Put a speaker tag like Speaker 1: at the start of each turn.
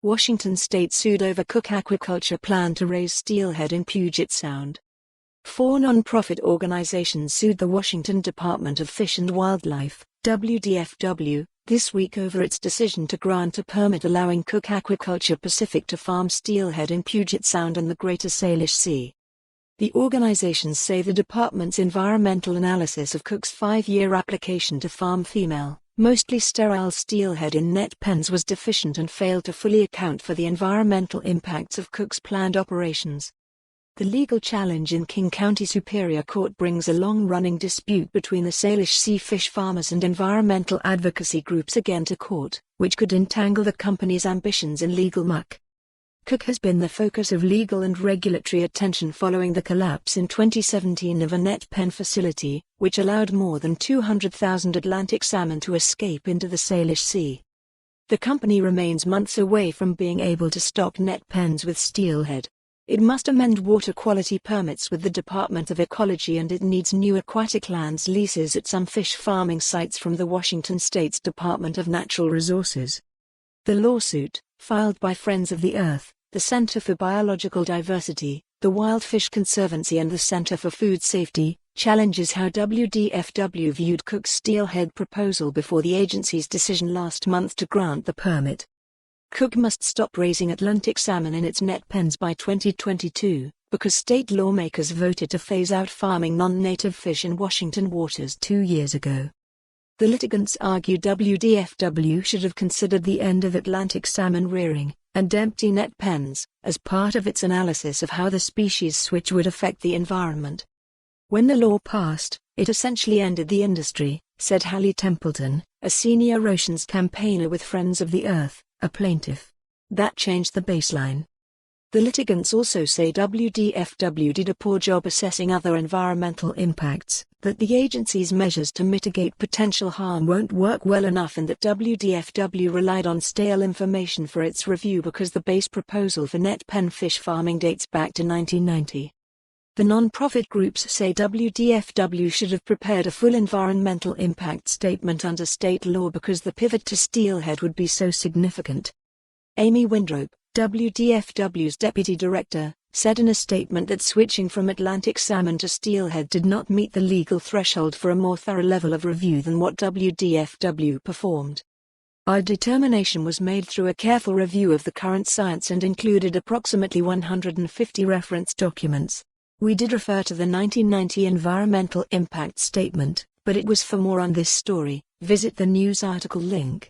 Speaker 1: Washington state sued over Cooke Aquaculture plan to raise steelhead in Puget Sound. 4 non-profit organizations sued the Washington Department of Fish and Wildlife, WDFW, this week over its decision to grant a permit allowing Cooke Aquaculture Pacific to farm steelhead in Puget Sound and the greater Salish Sea. The organizations say the department's environmental analysis of Cooke's 5-year application to farm female, mostly sterile steelhead in net pens was deficient and failed to fully account for the environmental impacts of Cooke's planned operations. The legal challenge in King County Superior Court brings a long-running dispute between the Salish Sea fish farmers and environmental advocacy groups again to court, which could entangle the company's ambitions in legal muck. Cooke has been the focus of legal and regulatory attention following the collapse in 2017 of a net pen facility, which allowed more than 200,000 Atlantic salmon to escape into the Salish Sea. The company remains months away from being able to stock net pens with steelhead. It must amend water quality permits with the Department of Ecology, and it needs new aquatic lands leases at some fish farming sites from the Washington State's Department of Natural Resources. The lawsuit, filed by Friends of the Earth, the Center for Biological Diversity, the Wild Fish Conservancy and the Center for Food Safety, challenges how WDFW viewed Cooke's steelhead proposal before the agency's decision last month to grant the permit. Cooke must stop raising Atlantic salmon in its net pens by 2022, because state lawmakers voted to phase out farming non-native fish in Washington waters 2 years ago. The litigants argue WDFW should have considered the end of Atlantic salmon rearing and empty net pens as part of its analysis of how the species switch would affect the environment. When the law passed, it essentially ended the industry, said Hallie Templeton, a senior oceans campaigner with Friends of the Earth, a plaintiff. That changed the baseline. The litigants also say WDFW did a poor job assessing other environmental impacts, that the agency's measures to mitigate potential harm won't work well enough, and that WDFW relied on stale information for its review because the base proposal for net pen fish farming dates back to 1990. The non-profit groups say WDFW should have prepared a full environmental impact statement under state law because the pivot to steelhead would be so significant. Amy Windrope, WDFW's deputy director, said in a statement that switching from Atlantic salmon to steelhead did not meet the legal threshold for a more thorough level of review than what WDFW performed. Our determination was made through a careful review of the current science and included approximately 150 reference documents. We did refer to the 1990 Environmental Impact Statement, but it was for more on this story. Visit the news article link.